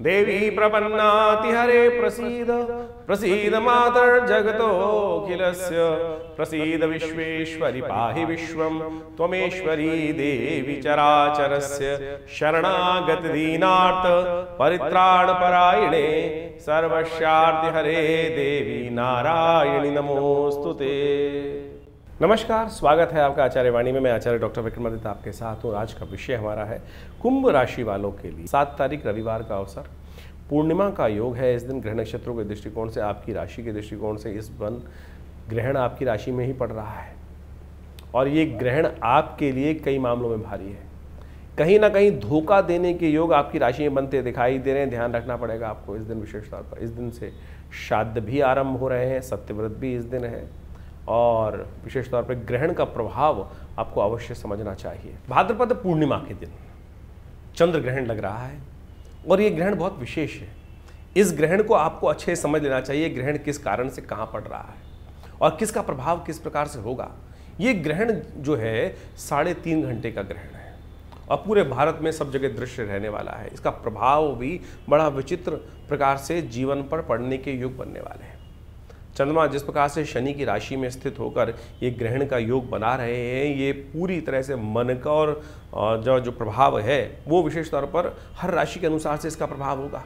देवी प्रपन्नाति हरे प्रसीद प्रसीद मातर्जगतोऽखिलस्य प्रसीद विश्वेश्वरि पाहि विश्वं त्वमेश्वरी देवी चराचरस्य शरणागत दीनार्थ परित्राणपरायणे सर्वस्यार्ति हरे देवी नारायणी नमोस्तुते। नमस्कार, स्वागत है आपका आचार्य वाणी में। मैं आचार्य डॉक्टर विक्रमादित्य आपके साथ हूँ। आज का विषय हमारा है कुंभ राशि वालों के लिए 7 तारीख रविवार का अवसर, पूर्णिमा का योग है। इस दिन ग्रह नक्षत्रों के दृष्टिकोण से, आपकी राशि के दृष्टिकोण से इस वन ग्रहण आपकी राशि में ही पड़ रहा है और ये ग्रहण आपके लिए कई मामलों में भारी है। कहीं ना कहीं धोखा देने के योग आपकी राशि में बनते दिखाई दे रहे हैं। ध्यान रखना पड़ेगा आपको इस दिन विशेष तौर पर। इस दिन से श्राद्ध भी आरंभ हो रहे हैं, सत्यव्रत भी इस दिन है और विशेष तौर पर ग्रहण का प्रभाव आपको अवश्य समझना चाहिए। भाद्रपद पूर्णिमा के दिन चंद्र ग्रहण लग रहा है और ये ग्रहण बहुत विशेष है। इस ग्रहण को आपको अच्छे समझ लेना चाहिए। ग्रहण किस कारण से कहाँ पड़ रहा है और किसका प्रभाव किस प्रकार से होगा। ये ग्रहण जो है 3.5 घंटे का ग्रहण है और पूरे भारत में सब जगह दृश्य रहने वाला है। इसका प्रभाव भी बड़ा विचित्र प्रकार से जीवन पर पड़ने के योग बनने वाले हैं। चंद्रमा जिस प्रकार से शनि की राशि में स्थित होकर ये ग्रहण का योग बना रहे हैं, ये पूरी तरह से मन का और जो प्रभाव है वो विशेष तौर पर हर राशि के अनुसार से इसका प्रभाव होगा।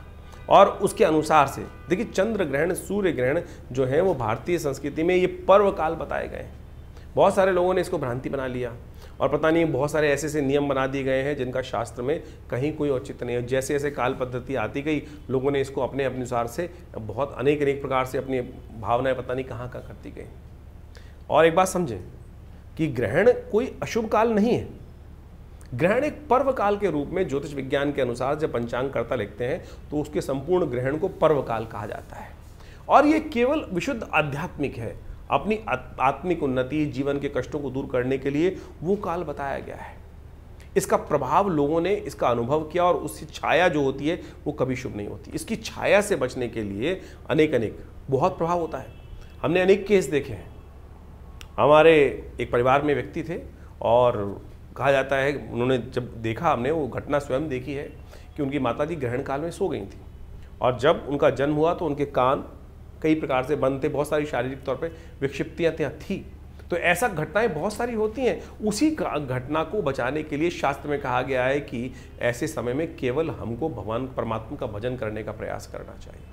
और उसके अनुसार से देखिए, चंद्र ग्रहण, सूर्य ग्रहण जो है वो भारतीय संस्कृति में ये पर्व काल बताए गए हैं। बहुत सारे लोगों ने इसको भ्रांति बना लिया और पता नहीं बहुत सारे ऐसे ऐसे नियम बना दिए गए हैं जिनका शास्त्र में कहीं कोई औचित्य नहीं है। जैसे जैसे काल पद्धति आती गई, लोगों ने इसको अपने अनुसार से बहुत अनेक प्रकार से अपनी भावनाएं पता नहीं कहाँ कहाँ करती गई। और एक बात समझें कि ग्रहण कोई अशुभ काल नहीं है। ग्रहण एक पर्व काल के रूप में ज्योतिष विज्ञान के अनुसार जब पंचांगकर्ता लिखते हैं तो उसके संपूर्ण ग्रहण को पर्व काल कहा जाता है और ये केवल विशुद्ध आध्यात्मिक है। अपनी आत्मिक उन्नति, जीवन के कष्टों को दूर करने के लिए वो काल बताया गया है। इसका प्रभाव लोगों ने इसका अनुभव किया और उसकी छाया जो होती है वो कभी शुभ नहीं होती। इसकी छाया से बचने के लिए अनेक बहुत प्रभाव होता है। हमने अनेक केस देखे हैं। हमारे एक परिवार में व्यक्ति थे और कहा जाता है, उन्होंने जब देखा, हमने वो घटना स्वयं देखी है कि उनकी माताजी ग्रहण काल में सो गई थी और जब उनका जन्म हुआ तो उनके कान कई प्रकार से बंद थे, बहुत सारी शारीरिक तौर पे विक्षिप्तियाँ थी। तो ऐसा घटनाएं बहुत सारी होती हैं। उसी घटना को बचाने के लिए शास्त्र में कहा गया है कि ऐसे समय में केवल हमको भगवान परमात्मा का भजन करने का प्रयास करना चाहिए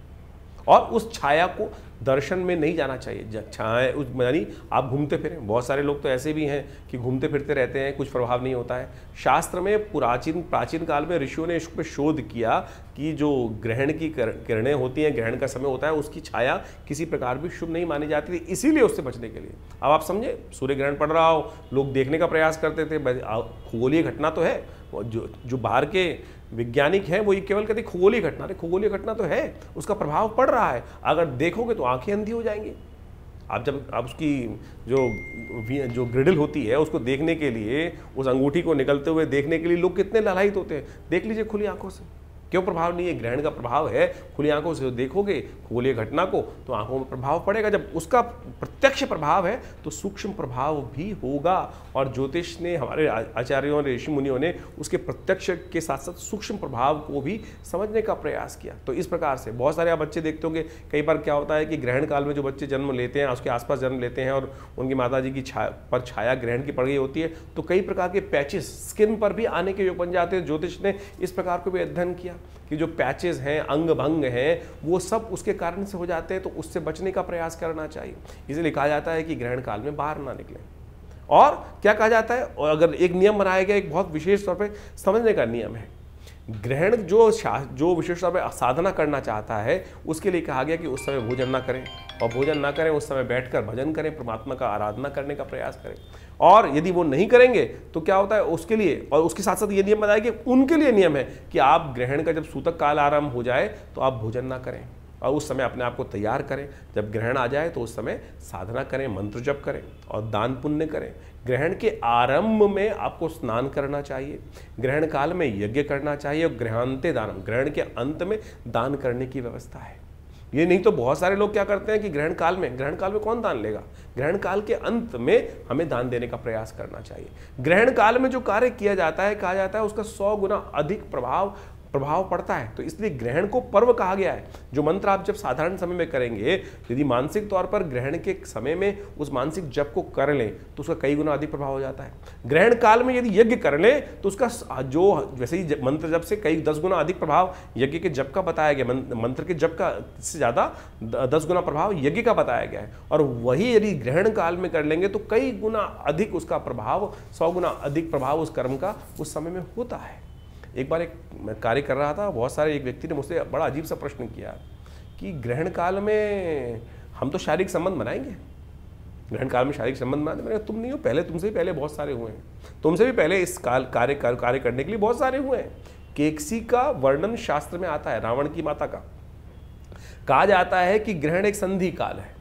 और उस छाया को दर्शन में नहीं जाना चाहिए। छाया उस यानी आप घूमते फिरें। बहुत सारे लोग तो ऐसे भी हैं कि घूमते फिरते रहते हैं, कुछ प्रभाव नहीं होता है। शास्त्र में प्राचीन काल में ऋषियों ने इस पर शोध किया कि जो ग्रहण की किरणें होती हैं, ग्रहण का समय होता है, उसकी छाया किसी प्रकार भी शुभ नहीं मानी जाती थी, इसीलिए उससे बचने के लिए। अब आप समझे, सूर्य ग्रहण पड़ रहा हो, लोग देखने का प्रयास करते थे। खगोलीय घटना तो है, जो बाहर के वैज्ञानिक हैं वो ये केवल कहते खगोलीय घटना तो है, उसका प्रभाव पड़ रहा है। अगर देखोगे तो आंखें अंधी हो जाएंगी। आप उसकी जो ग्रिडल होती है उसको देखने के लिए, उस अंगूठी को निकलते हुए देखने के लिए लोग कितने लालायित होते हैं। देख लीजिए खुली आंखों से, क्यों प्रभाव नहीं है। ग्रहण का प्रभाव है। खुली आंखों से देखोगे खगोलीय घटना को तो आंखों में प्रभाव पड़ेगा। जब उसका प्रत्यक्ष प्रभाव है तो सूक्ष्म प्रभाव भी होगा और ज्योतिष ने, हमारे आचार्यों ने, ऋषि मुनियों ने उसके प्रत्यक्ष के साथ साथ सूक्ष्म प्रभाव को भी समझने का प्रयास किया। तो इस प्रकार से बहुत सारे आप बच्चे देखते होंगे, कई बार क्या होता है कि ग्रहण काल में जो बच्चे जन्म लेते हैं, उसके आसपास जन्म लेते हैं और उनकी माताजी की छाया ग्रहण की पड़ गई होती है तो कई प्रकार के पैचेस स्किन पर भी आने के योग बन जाते हैं। ज्योतिष ने इस प्रकार को भी अध्ययन किया कि जो पैचेस हैं, अंग भंग हैं, वो सब उसके कारण से हो जाते हैं, तो उससे बचने का प्रयास करना चाहिए। इसलिए कहा जाता है कि ग्रहण काल में बाहर ना निकलें। और क्या कहा जाता है, और अगर एक नियम बनाया गया, एक बहुत विशेष तौर पे समझने का नियम है। ग्रहण जो विशेष तौर पर साधना करना चाहता है उसके लिए कहा गया कि उस समय भोजन ना करें और भोजन ना करें उस समय बैठकर भजन करें, परमात्मा का आराधना करने का प्रयास करें। और यदि वो नहीं करेंगे तो क्या होता है उसके लिए, और उसके साथ साथ ये नियम बताया कि उनके लिए नियम है कि आप ग्रहण का जब सूतक काल आरंभ हो जाए तो आप भोजन ना करें और उस समय अपने आप को तैयार करें। जब ग्रहण आ जाए तो उस समय साधना करें, मंत्र जप करें और दान पुण्य करें। ग्रहण के आरंभ में आपको स्नान करना चाहिए, ग्रहण काल में यज्ञ करना चाहिए और ग्रहांते दानम, ग्रहण के अंत में दान करने की व्यवस्था है। ये नहीं तो बहुत सारे लोग क्या करते हैं कि ग्रहण काल में कौन दान लेगा। ग्रहण काल के अंत में हमें दान देने का प्रयास करना चाहिए। ग्रहण काल में जो कार्य किया जाता है, कहा जाता है उसका 100 गुना अधिक प्रभाव प्रभाव पड़ता है। तो इसलिए ग्रहण को पर्व कहा गया है। जो मंत्र आप जब साधारण समय में करेंगे, यदि मानसिक तौर पर ग्रहण के समय में उस मानसिक जप को कर लें तो उसका कई गुना अधिक प्रभाव हो जाता है। ग्रहण काल में यदि यज्ञ कर लें तो उसका जो वैसे ही मंत्र जप से कई 10 गुना अधिक प्रभाव यज्ञ के जप का बताया गया, मंत्र के जप का से ज़्यादा 10 गुना प्रभाव यज्ञ का बताया गया है। और वही यदि ग्रहण काल में कर लेंगे तो कई गुना अधिक उसका प्रभाव, 100 गुना अधिक प्रभाव उस कर्म का उस समय में होता है। एक बार एक कार्य कर रहा था, बहुत सारे एक व्यक्ति ने मुझसे बड़ा अजीब सा प्रश्न किया कि ग्रहण काल में हम तो शारीरिक संबंध बनाएंगे, ग्रहण काल में शारीरिक संबंध बनाते। मैंने कहा तुम नहीं हो, पहले तुमसे भी पहले बहुत सारे हुए हैं, तुमसे भी पहले इस काल कार्य करने के लिए बहुत सारे हुए हैं। केकसी का वर्णन शास्त्र में आता है, रावण की माता का। कहा जाता है कि ग्रहण एक संधि काल है,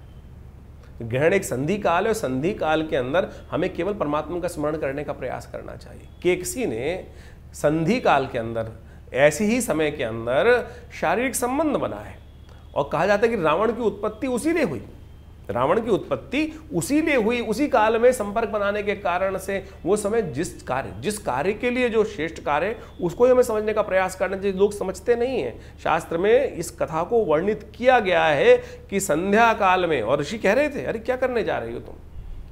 ग्रहण एक संधि काल है और संधि काल के अंदर हमें केवल परमात्मा का स्मरण करने का प्रयास करना चाहिए। केकसी ने संधि काल के अंदर ऐसे ही समय के अंदर शारीरिक संबंध बनाए और कहा जाता है कि रावण की उत्पत्ति उसी ने हुई, रावण की उत्पत्ति उसी ने हुई, उसी काल में संपर्क बनाने के कारण से वो समय जिस कार्य के लिए जो श्रेष्ठ कार्य है उसको ही हमें समझने का प्रयास करना चाहिए। लोग समझते नहीं हैं। शास्त्र में इस कथा को वर्णित किया गया है कि संध्या काल में, और ऋषि कह रहे थे अरे क्या करने जा रही हो तुम,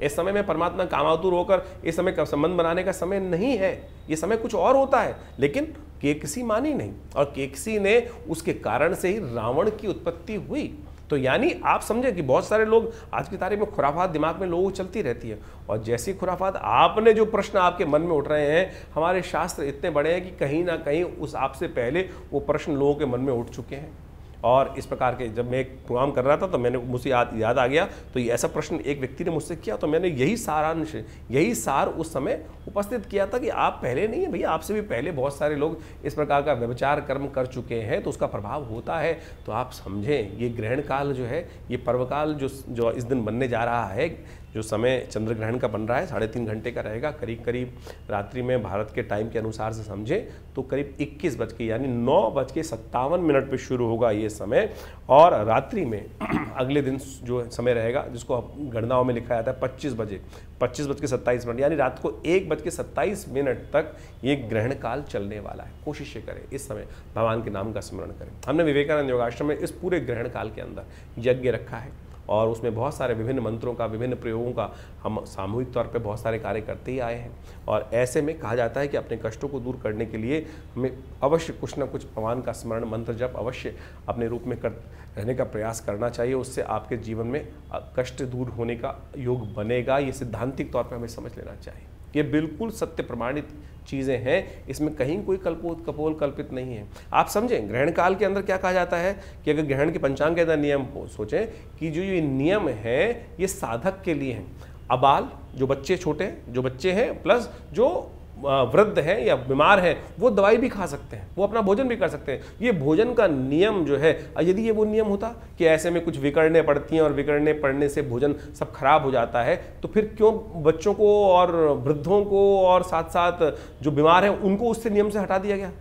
इस समय में परमात्मा कामातुर होकर इस समय का संबंध बनाने का समय नहीं है, ये समय कुछ और होता है। लेकिन केकसी मानी नहीं और केकसी ने उसके कारण से ही रावण की उत्पत्ति हुई। तो यानी आप समझे कि बहुत सारे लोग आज की तारीख में खुराफात दिमाग में लोगों को चलती रहती है, और जैसी खुराफात आपने जो प्रश्न आपके मन में उठ रहे हैं, हमारे शास्त्र इतने बड़े हैं कि कहीं ना कहीं उस आपसे पहले वो प्रश्न लोगों के मन में उठ चुके हैं। और इस प्रकार के जब मैं एक प्रोग्राम कर रहा था तो मैंने मुझे याद आ गया, तो ये ऐसा प्रश्न एक व्यक्ति ने मुझसे किया, तो मैंने यही सारांश, यही सार उस समय उपस्थित किया था कि आप पहले नहीं है भैया, आपसे भी पहले बहुत सारे लोग इस प्रकार का व्यभिचार कर्म कर चुके हैं, तो उसका प्रभाव होता है। तो आप समझें ये ग्रहण काल जो है, ये पर्वकाल जो इस दिन बनने जा रहा है, जो समय चंद्र ग्रहण का बन रहा है 3.5 घंटे का रहेगा, करीब करीब रात्रि में भारत के टाइम के अनुसार से समझें तो करीब 21 बज के यानी 9:57 पर शुरू होगा ये समय, और रात्रि में अगले दिन जो समय रहेगा जिसको गणनाओं में लिखा जाता है 25:27 यानी रात को 1:27 तक ये ग्रहण काल चलने वाला है। कोशिश करें इस समय भगवान के नाम का स्मरण करें। हमने विवेकानंद योगाश्रम में इस पूरे ग्रहण काल के अंदर यज्ञ रखा है और उसमें बहुत सारे विभिन्न मंत्रों का, विभिन्न प्रयोगों का हम सामूहिक तौर पे बहुत सारे कार्य करते ही आए हैं। और ऐसे में कहा जाता है कि अपने कष्टों को दूर करने के लिए हमें अवश्य कुछ ना कुछ भगवान का स्मरण मंत्र जप अवश्य अपने रूप में कर रहने का प्रयास करना चाहिए। उससे आपके जीवन में कष्ट दूर होने का योग बनेगा। ये सिद्धांतिक तौर पर हमें समझ लेना चाहिए। ये बिल्कुल सत्य प्रमाणित चीज़ें हैं, इसमें कहीं कोई कपोल कल्पित नहीं है। आप समझें ग्रहण काल के अंदर क्या कहा जाता है कि अगर ग्रहण के पंचांग के अंदर नियम सोचें कि जो ये नियम है ये साधक के लिए हैं। अबाल जो बच्चे छोटे जो बच्चे हैं प्लस जो वृद्ध हैं या बीमार हैं वो दवाई भी खा सकते हैं, वो अपना भोजन भी कर सकते हैं। ये भोजन का नियम जो है, यदि ये वो नियम होता कि ऐसे में कुछ विकड़ने पड़ती हैं और विकड़ने पड़ने से भोजन सब खराब हो जाता है, तो फिर क्यों बच्चों को और वृद्धों को और साथ साथ जो बीमार हैं उनको उससे नियम से हटा दिया गया?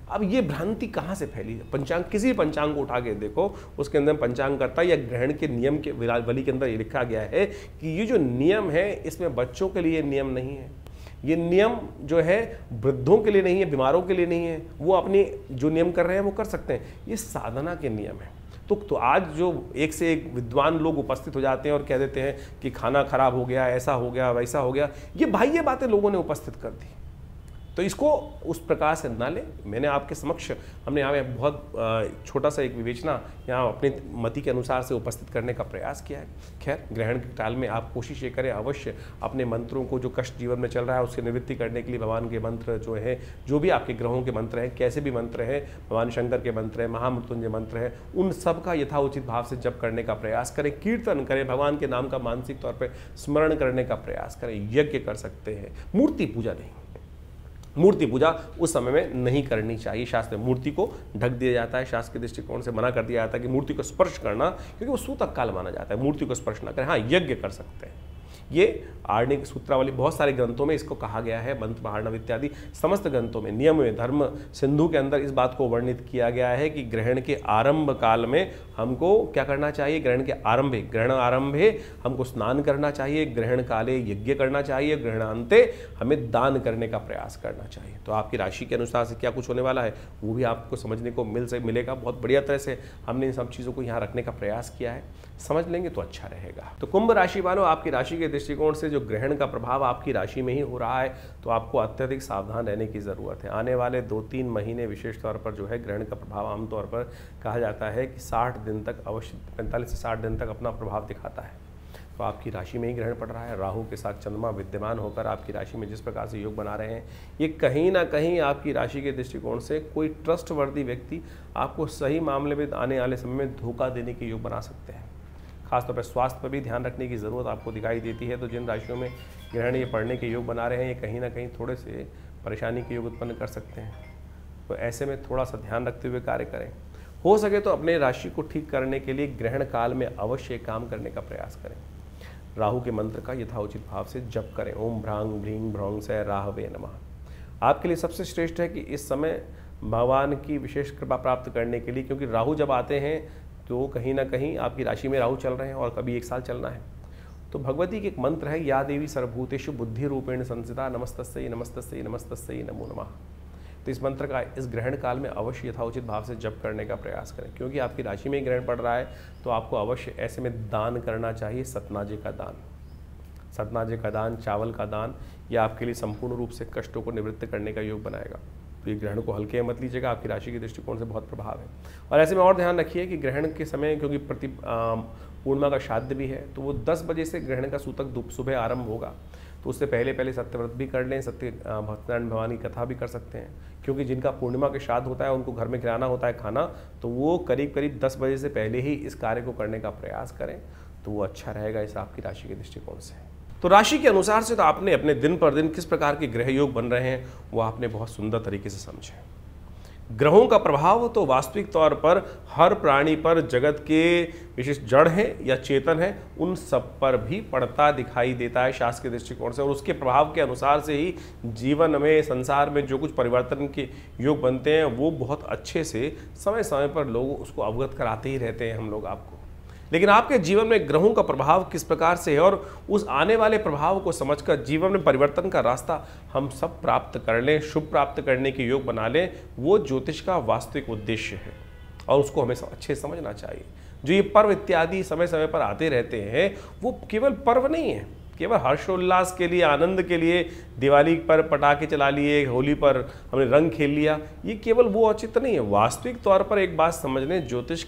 अब ये भ्रांति कहाँ से फैली है? पंचांग, किसी पंचांग को उठा के देखो, उसके अंदर पंचांग करता या ग्रहण के नियम के विरावली के अंदर ये लिखा गया है कि ये जो नियम है इसमें बच्चों के लिए नियम नहीं है, ये नियम जो है वृद्धों के लिए नहीं है, बीमारों के लिए नहीं है। वो अपनी जो नियम कर रहे हैं वो कर सकते हैं, ये साधना के नियम है। तो आज जो एक से एक विद्वान लोग उपस्थित हो जाते हैं और कह देते हैं कि खाना खराब हो गया, ऐसा हो गया, वैसा हो गया, ये बाह्य बातें लोगों ने उपस्थित कर दी। तो इसको उस प्रकार से ना ले। मैंने आपके समक्ष, हमने यहाँ में बहुत छोटा सा एक विवेचना यहाँ अपनी मति के अनुसार से उपस्थित करने का प्रयास किया है। खैर ग्रहण के काल में आप कोशिश ये करें अवश्य अपने मंत्रों को, जो कष्ट जीवन में चल रहा है उसकी निवृत्ति करने के लिए भगवान के मंत्र जो है, जो भी आपके ग्रहों के मंत्र हैं, कैसे भी मंत्र हैं, भगवान शंकर के मंत्र हैं, महामृत्युंजय मंत्र हैं, उन सब का यथाउचित भाव से जप करने का प्रयास करें, कीर्तन करें, भगवान के नाम का मानसिक तौर पर स्मरण करने का प्रयास करें। यज्ञ कर सकते हैं, मूर्ति पूजा नहीं। मूर्ति पूजा उस समय में नहीं करनी चाहिए। शास्त्र में मूर्ति को ढक दिया जाता है, शास्त्र के दृष्टिकोण से मना कर दिया जाता है कि मूर्ति को स्पर्श करना, क्योंकि वो सूतक काल माना जाता है। मूर्ति को स्पर्श ना करें। हाँ, यज्ञ कर सकते हैं, ये आर्णिक सूत्रावली बहुत सारे ग्रंथों में इसको कहा गया है, मंत्र महार्णव इत्यादि समस्त ग्रंथों में, नियम में, धर्म सिंधु के अंदर इस बात को वर्णित किया गया है कि ग्रहण के आरंभ काल में हमको क्या करना चाहिए। ग्रहण आरंभे हमको स्नान करना चाहिए, ग्रहण काले यज्ञ करना चाहिए, ग्रहणांते हमें दान करने का प्रयास करना चाहिए। तो आपकी राशि के अनुसार से क्या कुछ होने वाला है वो भी आपको समझने को मिलेगा। बहुत बढ़िया तरह से हमने इन सब चीज़ों को यहाँ रखने का प्रयास किया है, समझ लेंगे तो अच्छा रहेगा। तो कुंभ राशि वालों, आपकी राशि के दृष्टिकोण से जो ग्रहण का प्रभाव आपकी राशि में ही हो रहा है, तो आपको अत्यधिक सावधान रहने की ज़रूरत है। आने वाले 2-3 महीने विशेष तौर पर जो है ग्रहण का प्रभाव आमतौर पर कहा जाता है कि 60 दिन तक अवश्य, 45 से 60 दिन तक अपना प्रभाव दिखाता है। तो आपकी राशि में ही ग्रहण पड़ रहा है, राहु के साथ चंद्रमा विद्यमान होकर आपकी राशि में जिस प्रकार से योग बना रहे हैं, ये कहीं ना कहीं आपकी राशि के दृष्टिकोण से कोई ट्रस्टवर्दी व्यक्ति आपको सही मामले में आने वाले समय में धोखा देने के योग बना सकते हैं। खासतौर पर स्वास्थ्य पर भी ध्यान रखने की ज़रूरत आपको दिखाई देती है। तो जिन राशियों में ग्रहण ये पढ़ने के योग बना रहे हैं, ये कहीं ना कहीं थोड़े से परेशानी के योग उत्पन्न कर सकते हैं। तो ऐसे में थोड़ा सा ध्यान रखते हुए कार्य करें। हो सके तो अपने राशि को ठीक करने के लिए ग्रहण काल में अवश्य काम करने का प्रयास करें। राहु के मंत्र का यथाउचित भाव से जप करें। ओम भ्रांग भ्रीं भ्रौं से राहवे नमः। आपके लिए सबसे श्रेष्ठ है कि इस समय भगवान की विशेष कृपा प्राप्त करने के लिए, क्योंकि राहु जब आते हैं तो कहीं ना कहीं आपकी राशि में राहु चल रहे हैं और कभी 1 साल चलना है। तो भगवती के एक मंत्र है, या देवी सर्वभूतेषु बुद्धि रूपेण संस्थिता नमस्तस्यै नमस्तस्यै नमस्तस्यै नमो नमः। तो इस मंत्र का इस ग्रहण काल में अवश्य यथाउचित भाव से जप करने का प्रयास करें, क्योंकि आपकी राशि में ग्रहण पड़ रहा है। तो आपको अवश्य ऐसे में दान करना चाहिए, सतनाजे का दान। सतनाजे का दान, चावल का दान, यह आपके लिए संपूर्ण रूप से कष्टों को निवृत्त करने का योग बनाएगा। तो ये ग्रहण को हल्के में मत लीजिएगा, आपकी राशि के दृष्टिकोण से बहुत प्रभाव है। और ऐसे में और ध्यान रखिए कि ग्रहण के समय, क्योंकि पूर्णिमा का श्राद्ध भी है, तो वो 10 बजे से ग्रहण का सूतक सुबह आरंभ होगा। तो उससे पहले सत्यव्रत भी कर लें, भक्तनारायण भगवान की कथा भी कर सकते हैं, क्योंकि जिनका पूर्णिमा के श्राद्ध होता है उनको घर में खिलाना होता है खाना, तो वो करीब 10 बजे से पहले ही इस कार्य को करने का प्रयास करें, तो वो अच्छा रहेगा इस आपकी राशि के दृष्टिकोण से। तो राशि के अनुसार से तो आपने अपने दिन पर दिन किस प्रकार के ग्रह योग बन रहे हैं वो आपने बहुत सुंदर तरीके से समझे। ग्रहों का प्रभाव तो वास्तविक तौर पर हर प्राणी पर, जगत के विशेष जड़ हैं या चेतन हैं, उन सब पर भी पड़ता दिखाई देता है शास्त्र के दृष्टिकोण से। और उसके प्रभाव के अनुसार से ही जीवन में, संसार में जो कुछ परिवर्तन के योग बनते हैं वो बहुत अच्छे से समय समय पर लोग उसको अवगत कराते ही रहते हैं हम लोग आपको। लेकिन आपके जीवन में ग्रहों का प्रभाव किस प्रकार से है और उस आने वाले प्रभाव को समझकर जीवन में परिवर्तन का रास्ता हम सब प्राप्त कर लें, शुभ प्राप्त करने के योग बना लें, वो ज्योतिष का वास्तविक उद्देश्य है और उसको हमें अच्छे समझना चाहिए। जो ये पर्व इत्यादि समय समय पर आते रहते हैं वो केवल पर्व नहीं है, केवल हर्षोल्लास के लिए, आनंद के लिए, दिवाली पर पटाखे चला लिए, होली पर हमने रंग खेल लिया, ये केवल वो औचित्य नहीं है। वास्तविक तौर पर एक बात समझ लें, ज्योतिष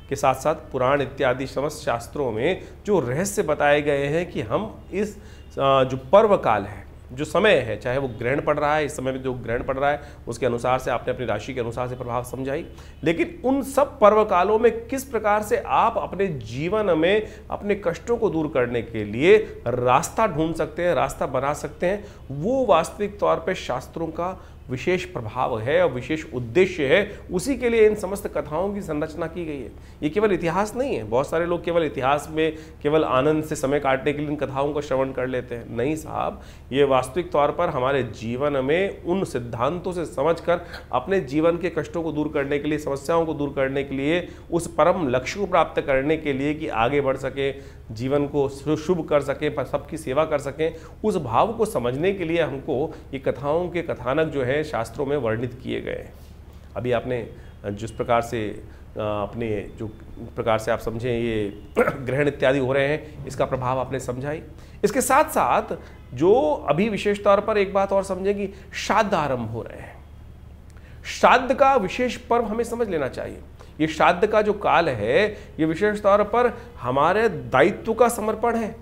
के साथ साथ पुराण इत्यादि समस्त शास्त्रों में जो रहस्य बताए गए हैं कि हम इस जो पर्व काल है, जो समय है, चाहे वो ग्रहण पड़ रहा है, इस समय में जो ग्रहण पड़ रहा है उसके अनुसार से आपने अपनी राशि के अनुसार से प्रभाव समझाई, लेकिन उन सब पर्व कालों में किस प्रकार से आप अपने जीवन में अपने कष्टों को दूर करने के लिए रास्ता ढूंढ सकते हैं, रास्ता बना सकते हैं, वो वास्तविक तौर पे शास्त्रों का विशेष प्रभाव है और विशेष उद्देश्य है। उसी के लिए इन समस्त कथाओं की संरचना की गई है। ये केवल इतिहास नहीं है। बहुत सारे लोग केवल इतिहास में केवल आनंद से समय काटने के लिए इन कथाओं का श्रवण कर लेते हैं। नहीं साहब, ये वास्तविक तौर पर हमारे जीवन में उन सिद्धांतों से समझकर अपने जीवन के कष्टों को दूर करने के लिए, समस्याओं को दूर करने के लिए, उस परम लक्ष्य को प्राप्त करने के लिए कि आगे बढ़ सके, जीवन को शुभ कर सके, सबकी सेवा कर सकें, उस भाव को समझने के लिए हमको ये कथाओं के कथानक जो है शास्त्रों में वर्णित किए गए। अभी आपने जिस प्रकार से अपने जो प्रकार से आप समझें ये ग्रहण इत्यादि हो रहे हैं, इसका प्रभाव आपने समझाई। इसके साथ साथ जो अभी विशेष तौर पर एक बात और समझें कि श्राद्ध आरंभ हो रहे हैं। श्राद्ध का विशेष पर्व हमें समझ लेना चाहिए। ये श्राद्ध का जो काल है ये विशेष तौर पर हमारे दायित्व का समर्पण है,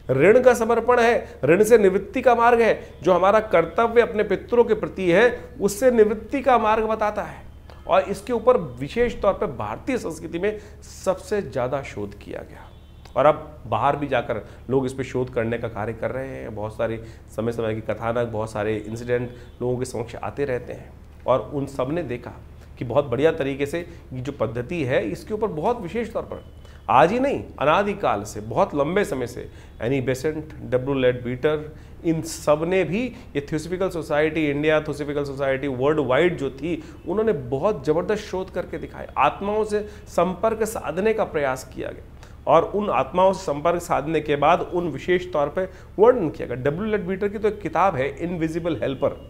ऋण का समर्पण है, ऋण से निवृत्ति का मार्ग है। जो हमारा कर्तव्य अपने पितरों के प्रति है उससे निवृत्ति का मार्ग बताता है। और इसके ऊपर विशेष तौर पर भारतीय संस्कृति में सबसे ज़्यादा शोध किया गया और अब बाहर भी जाकर लोग इस पर शोध करने का कार्य कर रहे हैं। बहुत सारे समय समय की कथानक, बहुत सारे इंसिडेंट लोगों के समक्ष आते रहते हैं और उन सब ने देखा कि बहुत बढ़िया तरीके से ये जो पद्धति है इसके ऊपर बहुत विशेष तौर पर आज ही नहीं, अनादिकाल से, बहुत लंबे समय से एनी बेसेंट, डब्ल्यू लेडबीटर, इन सब ने भी ये theosophical society, India theosophical society world wide जो थी, उन्होंने बहुत ज़बरदस्त शोध करके दिखाए। आत्माओं से संपर्क साधने का प्रयास किया गया और उन आत्माओं से संपर्क साधने के बाद उन विशेष तौर पर वर्णन किया गया। डब्ल्यू लेडबीटर की तो एक किताब है इनविजिबल हेल्पर।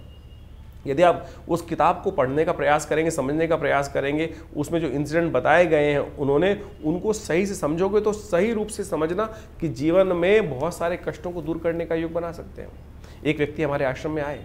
यदि आप उस किताब को पढ़ने का प्रयास करेंगे, समझने का प्रयास करेंगे, उसमें जो इंसिडेंट बताए गए हैं उन्होंने उनको सही से समझोगे तो सही रूप से समझना कि जीवन में बहुत सारे कष्टों को दूर करने का योग बना सकते हैं। एक व्यक्ति हमारे आश्रम में आए,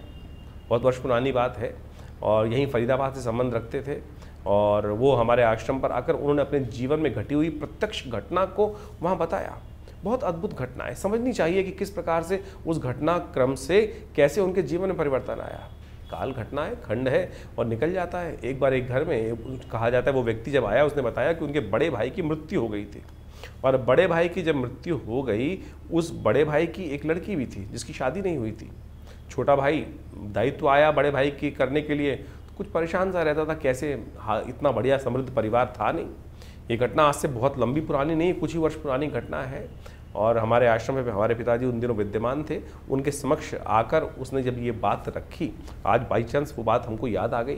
बहुत वर्ष पुरानी बात है, और यहीं फरीदाबाद से संबंध रखते थे, और वो हमारे आश्रम पर आकर उन्होंने अपने जीवन में घटी हुई प्रत्यक्ष घटना को वहाँ बताया। बहुत अद्भुत घटना है, समझनी चाहिए कि किस प्रकार से उस घटना क्रम से कैसे उनके जीवन में परिवर्तन आया। काल घटना है, खंड है और निकल जाता है। एक बार एक घर में कहा जाता है वो व्यक्ति जब आया उसने बताया कि उनके बड़े भाई की मृत्यु हो गई थी, और बड़े भाई की जब मृत्यु हो गई, उस बड़े भाई की एक लड़की भी थी जिसकी शादी नहीं हुई थी। छोटा भाई दायित्व आया बड़े भाई की करने के लिए, कुछ परेशान सा रहता था, कैसे इतना बढ़िया समृद्ध परिवार था नहीं। ये घटना आज से बहुत लंबी पुरानी नहीं, कुछ ही वर्ष पुरानी घटना है। और हमारे आश्रम में हमारे पिताजी उन दिनों विद्यमान थे, उनके समक्ष आकर उसने जब ये बात रखी, आज बाई चांस वो बात हमको याद आ गई।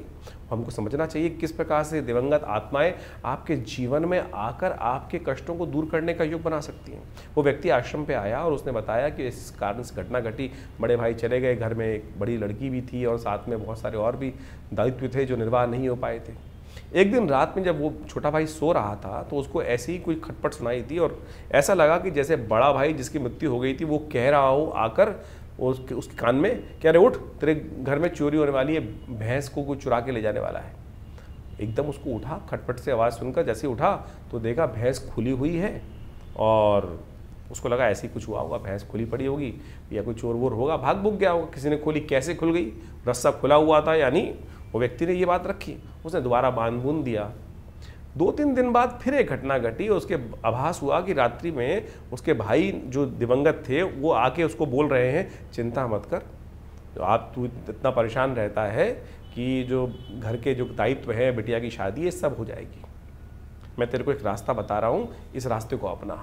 हमको समझना चाहिए किस प्रकार से दिवंगत आत्माएं आपके जीवन में आकर आपके कष्टों को दूर करने का योग बना सकती हैं। वो व्यक्ति आश्रम पे आया और उसने बताया कि इस कारण से घटना घटी, बड़े भाई चले गए, घर में एक बड़ी लड़की भी थी और साथ में बहुत सारे और भी दायित्व थे जो निर्वाह नहीं हो पाए थे। एक दिन रात में जब वो छोटा भाई सो रहा था तो उसको ऐसी ही कोई खटपट सुनाई थी, और ऐसा लगा कि जैसे बड़ा भाई जिसकी मृत्यु हो गई थी वो कह रहा हो आकर उसके कान में, कह रहे उठ, तेरे घर में चोरी होने वाली है, भैंस को कोई चुरा के ले जाने वाला है। एकदम उसको उठा, खटपट से आवाज़ सुनकर जैसे उठा तो देखा भैंस खुली हुई है, और उसको लगा ऐसे ही कुछ हुआ होगा, भैंस खुली पड़ी होगी या कोई चोर वोर होगा, भाग भूग गया होगा, किसी ने खोली। कैसे खुल गई? रस्सा खुला हुआ था, यानी वो व्यक्ति ने ये बात रखी, उसने दोबारा बांध बूंद दिया। 2-3 दिन बाद फिर एक घटना घटी, उसके आभास हुआ कि रात्रि में उसके भाई जो दिवंगत थे वो आके उसको बोल रहे हैं, चिंता मत कर, तू इतना परेशान रहता है कि जो घर के जो दायित्व है, बिटिया की शादी है, सब हो जाएगी। मैं तेरे को एक रास्ता बता रहा हूँ, इस रास्ते को अपना।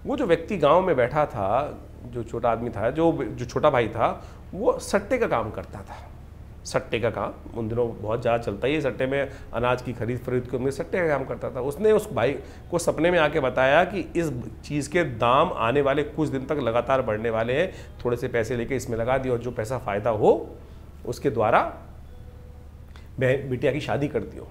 वो जो व्यक्ति गाँव में बैठा था, जो छोटा आदमी था, जो छोटा भाई था, वो सट्टे का काम करता था। सट्टे का काम उन दिनों बहुत ज़्यादा चलता ही है, सट्टे में अनाज की खरीद के उनमें सट्टे का काम करता था। उसने उस भाई को सपने में आके बताया कि इस चीज़ के दाम आने वाले कुछ दिन तक लगातार बढ़ने वाले हैं, थोड़े से पैसे लेके इसमें लगा दियो और जो पैसा फ़ायदा हो उसके द्वारा बिटिया की शादी कर दियो।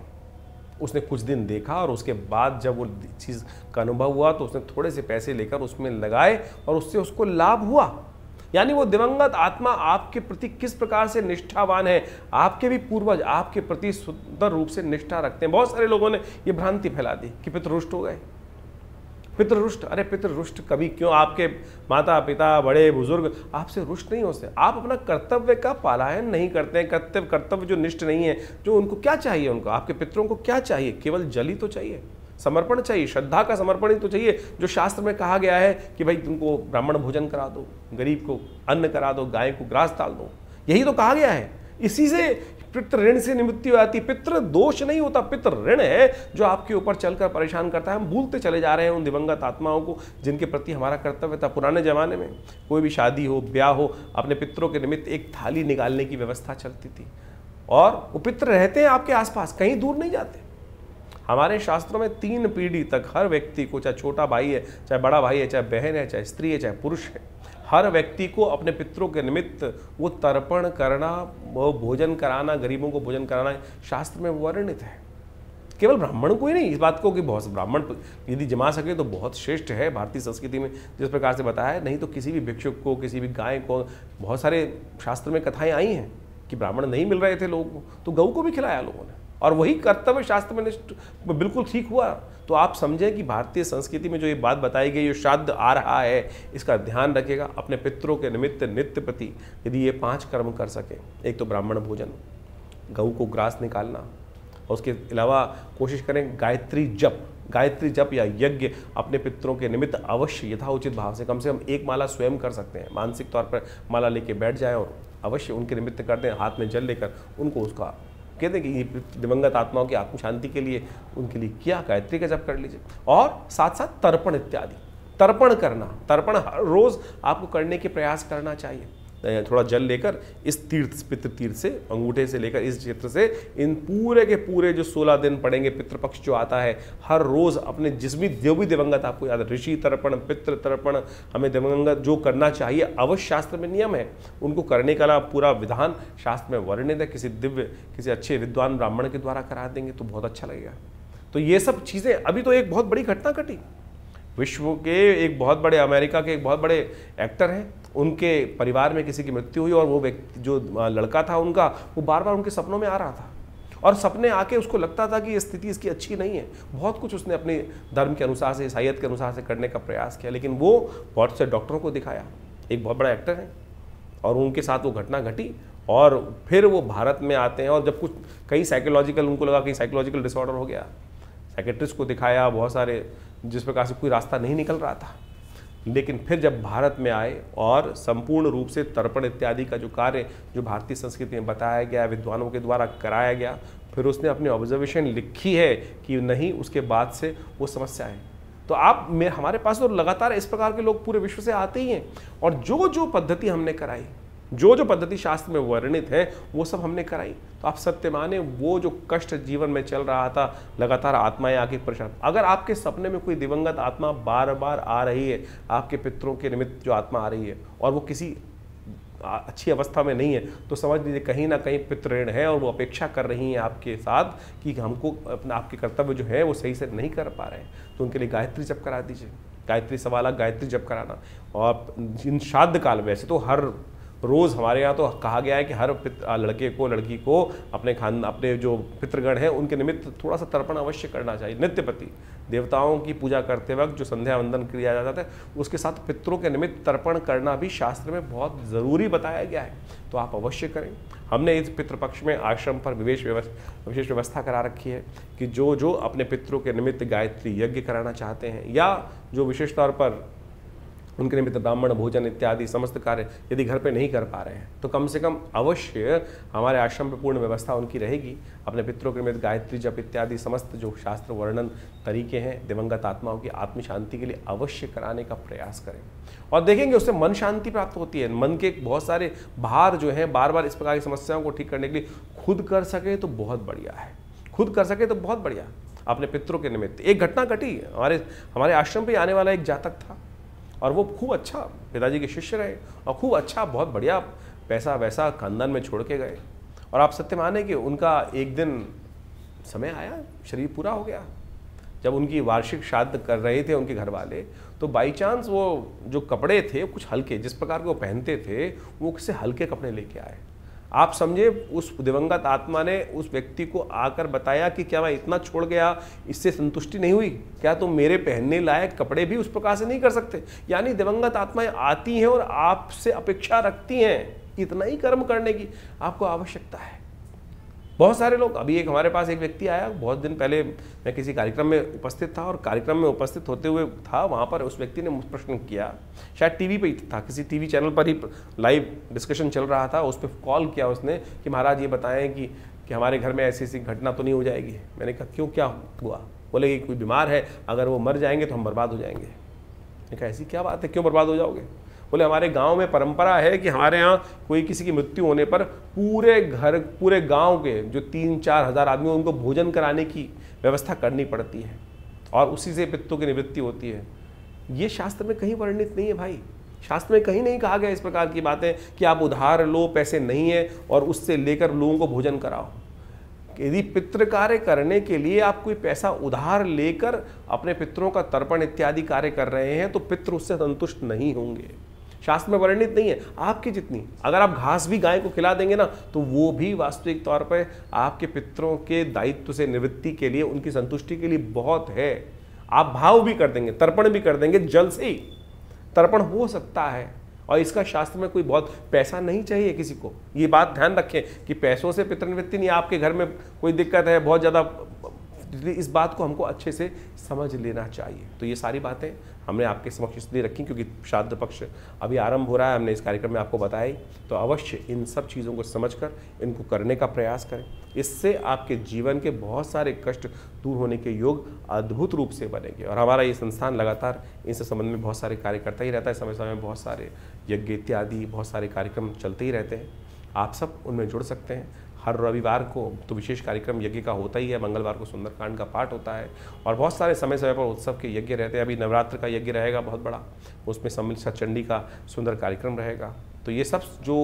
उसने कुछ दिन देखा और उसके बाद जब वो चीज़ का अनुभव हुआ तो उसने थोड़े से पैसे लेकर उसमें लगाए और उससे उसको लाभ हुआ। यानी वो दिवंगत आत्मा आपके प्रति किस प्रकार से निष्ठावान है, आपके भी पूर्वज आपके प्रति सुंदर रूप से निष्ठा रखते हैं। बहुत सारे लोगों ने ये भ्रांति फैला दी कि पितृ रुष्ट हो गए। पितृ रुष्ट, अरे पितृ रुष्ट कभी क्यों? आपके माता पिता बड़े बुजुर्ग आपसे रुष्ट नहीं होते। आप अपना कर्तव्य का पालन नहीं करते हैं, कर्तव्य जो निष्ठ नहीं है, जो उनको क्या चाहिए, उनको आपके पितरों को क्या चाहिए? केवल जल ही तो चाहिए, समर्पण चाहिए, श्रद्धा का समर्पण ही तो चाहिए। जो शास्त्र में कहा गया है कि भाई तुमको ब्राह्मण भोजन करा दो, गरीब को अन्न करा दो, गाय को ग्रास डाल दो, यही तो कहा गया है। इसी से पितृ ऋण से निवृत्ति आती। पितृ दोष नहीं होता, पितृ ऋण है जो आपके ऊपर चलकर परेशान करता है। हम भूलते चले जा रहे हैं उन दिवंगत आत्माओं को जिनके प्रति हमारा कर्तव्य था। पुराने जमाने में कोई भी शादी हो, ब्याह हो, अपने पितरों के निमित्त एक थाली निकालने की व्यवस्था चलती थी, और वो पितृ रहते हैं आपके आसपास, कहीं दूर नहीं जाते। हमारे शास्त्रों में 3 पीढ़ी तक हर व्यक्ति को, चाहे छोटा भाई है, चाहे बड़ा भाई है, चाहे बहन है, चाहे स्त्री है, चाहे पुरुष है, हर व्यक्ति को अपने पितरों के निमित्त वो तर्पण करना, वो भोजन कराना, गरीबों को भोजन कराना शास्त्र में वर्णित है। केवल ब्राह्मण को ही नहीं, इस बात को कि बहुत ब्राह्मण यदि जमा सके तो बहुत श्रेष्ठ है। भारतीय संस्कृति में जिस प्रकार से बताया है, नहीं तो किसी भी भिक्षुक को, किसी भी गाय को, बहुत सारे शास्त्र में कथाएं आई हैं कि ब्राह्मण नहीं मिल रहे थे लोगों को तो गऊ को भी खिलाया लोगों ने, और वही कर्तव्य शास्त्र में बिल्कुल ठीक हुआ। तो आप समझें कि भारतीय संस्कृति में जो ये बात बताई गई, जो श्राद्ध आ रहा है, इसका ध्यान रखेगा। अपने पितरों के निमित्त नित्य प्रति यदि ये 5 कर्म कर सके, एक तो ब्राह्मण भोजन, गऊ को ग्रास निकालना, और उसके अलावा कोशिश करें गायत्री जप या यज्ञ अपने पितरों के निमित्त अवश्य यथाउचित भाव से कम 1 माला स्वयं कर सकते हैं। मानसिक तौर पर माला लेके बैठ जाएं और अवश्य उनके निमित्त कर दें, हाथ में जल लेकर उनको उसका कहते हैं कि ये दिवंगत आत्माओं की आत्म शांति के लिए उनके लिए क्या गायत्री का जप कर लीजिए। और साथ साथ तर्पण इत्यादि, तर्पण करना, तर्पण हर रोज आपको करने के प्रयास करना चाहिए। थोड़ा जल लेकर इस तीर्थ, पितृ तीर्थ से, अंगूठे से लेकर इस क्षेत्र से इन पूरे के पूरे जो 16 दिन पड़ेंगे, पितृपक्ष जो आता है, हर रोज अपने जिस भी जो भी दिवंगत आपको याद है, ऋषि तर्पण, पितृ तर्पण, हमें दिवंगत जो करना चाहिए अवश्य शास्त्र में नियम है, उनको करने का पूरा विधान शास्त्र में वर्णित है। किसी दिव्य, किसी अच्छे विद्वान ब्राह्मण के द्वारा करा देंगे तो बहुत अच्छा लगेगा। तो ये सब चीज़ें, अभी तो एक बहुत बड़ी घटना घटी, विश्व के एक बहुत बड़े, अमेरिका के एक बहुत बड़े एक्टर हैं, उनके परिवार में किसी की मृत्यु हुई और वो व्यक्ति, जो लड़का था उनका, वो बार बार उनके सपनों में आ रहा था और सपने आके उसको लगता था कि ये स्थिति इसकी अच्छी नहीं है। बहुत कुछ उसने अपने धर्म के अनुसार से, ईसाईयत के अनुसार से करने का प्रयास किया, लेकिन वो बहुत से डॉक्टरों को दिखाया, एक बहुत बड़ा एक्टर है, और उनके साथ वो घटना घटी। और फिर वो भारत में आते हैं और जब कुछ कई साइकोलॉजिकल, उनको लगा कि साइकोलॉजिकल डिसऑर्डर हो गया, साइकेट्रिस्ट को दिखाया, बहुत सारे, जिस प्रकार से कोई रास्ता नहीं निकल रहा था। लेकिन फिर जब भारत में आए और संपूर्ण रूप से तर्पण इत्यादि का जो कार्य जो भारतीय संस्कृति में बताया गया, विद्वानों के द्वारा कराया गया, फिर उसने अपनी ऑब्जर्वेशन लिखी है कि नहीं, उसके बाद से वो समस्या है। तो आप में हमारे पास तो लगातार इस प्रकार के लोग पूरे विश्व से आते ही हैं, और जो जो पद्धति हमने कराई, जो जो पद्धति शास्त्र में वर्णित है, वो सब हमने कराई। तो आप सत्य माने, वो जो कष्ट जीवन में चल रहा था, लगातार आत्माएं आके परेशान, अगर आपके सपने में कोई दिवंगत आत्मा बार बार आ रही है, आपके पितरों के निमित्त जो आत्मा आ रही है और वो किसी अच्छी अवस्था में नहीं है, तो समझ लीजिए कहीं ना कहीं पितृण है और वो अपेक्षा कर रही हैं आपके साथ कि हमको अपना, आपके कर्तव्य जो है वो सही से नहीं कर पा रहे हैं। तो उनके लिए गायत्री जप करा दीजिए, गायत्री सवाला गायत्री जप कराना। और इन श्राद्ध काल, वैसे तो हर रोज़ हमारे यहाँ तो कहा गया है कि हर लड़के को, लड़की को अपने जो पितृगण हैं उनके निमित्त थोड़ा सा तर्पण अवश्य करना चाहिए। नित्यपति देवताओं की पूजा करते वक्त जो संध्या वंदन किया जाता है, उसके साथ पितरों के निमित्त तर्पण करना भी शास्त्र में बहुत ज़रूरी बताया गया है, तो आप अवश्य करें। हमने इस पितृपक्ष में आश्रम पर विशेष व्यवस्था करा रखी है कि जो जो अपने पितरों के निमित्त गायत्री यज्ञ कराना चाहते हैं, या जो विशेष तौर पर उनके निमित्त ब्राह्मण भोजन इत्यादि समस्त कार्य यदि घर पे नहीं कर पा रहे हैं, तो कम से कम अवश्य हमारे आश्रम पर पूर्ण व्यवस्था उनकी रहेगी। अपने पितरों के निमित्त गायत्री जप इत्यादि समस्त जो शास्त्र वर्णन तरीके हैं दिवंगत आत्माओं की आत्म शांति के लिए अवश्य कराने का प्रयास करें, और देखेंगे उससे मन शांति प्राप्त होती है। मन के बहुत सारे भार जो हैं, बार बार इस प्रकार की समस्याओं को ठीक करने के लिए खुद कर सके तो बहुत बढ़िया है, खुद कर सके तो बहुत बढ़िया। अपने पितरों के निमित्त एक घटना घटी, हमारे आश्रम पर आने वाला एक जातक था, और वो खूब अच्छा पिताजी के शिष्य रहे और खूब अच्छा, बहुत बढ़िया पैसा वैसा खानदान में छोड़ के गए। और आप सत्य माने कि उनका एक दिन समय आया, शरीर पूरा हो गया, जब उनकी वार्षिक श्राद्ध कर रहे थे उनके घर वाले, तो बाई चांस वो जो कपड़े थे कुछ हल्के, जिस प्रकार के वो पहनते थे वो किसी हल्के कपड़े लेके आए। आप समझे, उस दिवंगत आत्मा ने उस व्यक्ति को आकर बताया कि क्या मैं इतना छोड़ गया, इससे संतुष्टि नहीं हुई, क्या तुम मेरे पहनने लायक कपड़े भी उस प्रकार से नहीं कर सकते। यानी दिवंगत आत्माएं आती हैं और आपसे अपेक्षा रखती हैं इतना ही कर्म करने की आपको आवश्यकता है। बहुत सारे लोग, अभी एक हमारे पास एक व्यक्ति आया, बहुत दिन पहले मैं किसी कार्यक्रम में उपस्थित था, और कार्यक्रम में उपस्थित होते हुए था, वहाँ पर उस व्यक्ति ने मुझ प्रश्न किया, शायद टीवी पे ही था, किसी टीवी चैनल पर ही लाइव डिस्कशन चल रहा था, उस पर कॉल किया उसने कि महाराज ये बताएं कि हमारे घर में ऐसी ऐसी घटना तो नहीं हो जाएगी। मैंने कहा क्यों, क्या हुआ? बोले कि कोई बीमार है, अगर वो मर जाएंगे तो हम बर्बाद हो जाएंगे। मैंने कहा ऐसी क्या बात है, क्यों बर्बाद हो जाओगे? बोले हमारे गांव में परंपरा है कि हमारे यहाँ कोई किसी की मृत्यु होने पर पूरे गांव के जो 3-4 हज़ार आदमी उनको भोजन कराने की व्यवस्था करनी पड़ती है, और उसी से पितरों की निवृत्ति होती है। ये शास्त्र में कहीं वर्णित नहीं है भाई, शास्त्र में कहीं नहीं कहा गया इस प्रकार की बातें कि आप उधार लो, पैसे नहीं है और उससे लेकर लोगों को भोजन कराओ। यदि पितृ कार्य करने के लिए आप कोई पैसा उधार लेकर अपने पितरों का तर्पण इत्यादि कार्य कर रहे हैं, तो पितृ उससे संतुष्ट नहीं होंगे। शास्त्र में वर्णित नहीं है। आपकी जितनी, अगर आप घास भी गाय को खिला देंगे ना, तो वो भी वास्तविक तौर पर आपके पितरों के दायित्व से निवृत्ति के लिए, उनकी संतुष्टि के लिए बहुत है। आप भाव भी कर देंगे, तर्पण भी कर देंगे, जल से ही तर्पण हो सकता है। और इसका शास्त्र में कोई बहुत पैसा नहीं चाहिए किसी को। ये बात ध्यान रखें कि पैसों से पितृनिवृत्ति नहीं। आपके घर में कोई दिक्कत है, बहुत ज़्यादा इसलिए इस बात को हमको अच्छे से समझ लेना चाहिए। तो ये सारी बातें हमने आपके समक्ष इसलिए रखी क्योंकि श्राद्ध पक्ष अभी आरंभ हो रहा है, हमने इस कार्यक्रम में आपको बताया ही। तो अवश्य इन सब चीज़ों को समझकर इनको करने का प्रयास करें। इससे आपके जीवन के बहुत सारे कष्ट दूर होने के योग अद्भुत रूप से बनेंगे। और हमारा ये संस्थान लगातार इनसे संबंध में बहुत सारे कार्य करता ही रहता है। समय समय में बहुत सारे यज्ञ इत्यादि बहुत सारे कार्यक्रम चलते ही रहते हैं। आप सब उनमें जुड़ सकते हैं। हर रविवार को तो विशेष कार्यक्रम यज्ञ का होता ही है, मंगलवार को सुंदरकांड का पाठ होता है और बहुत सारे समय समय पर उत्सव के यज्ञ रहते हैं। अभी नवरात्र का यज्ञ रहेगा बहुत बड़ा, उसमें सम्मिलित सचंडी का सुंदर कार्यक्रम रहेगा। तो ये सब जो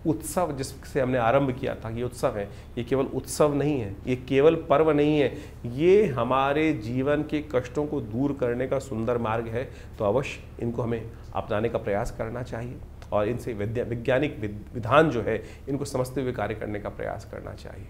उत्सव जिससे हमने आरंभ किया था, ये उत्सव है, ये केवल उत्सव नहीं है, ये केवल पर्व नहीं है, ये हमारे जीवन के कष्टों को दूर करने का सुंदर मार्ग है। तो अवश्य इनको हमें अपनाने का प्रयास करना चाहिए और इनसे वैज्ञानिक विधान जो है इनको समझते हुए कार्य करने का प्रयास करना चाहिए।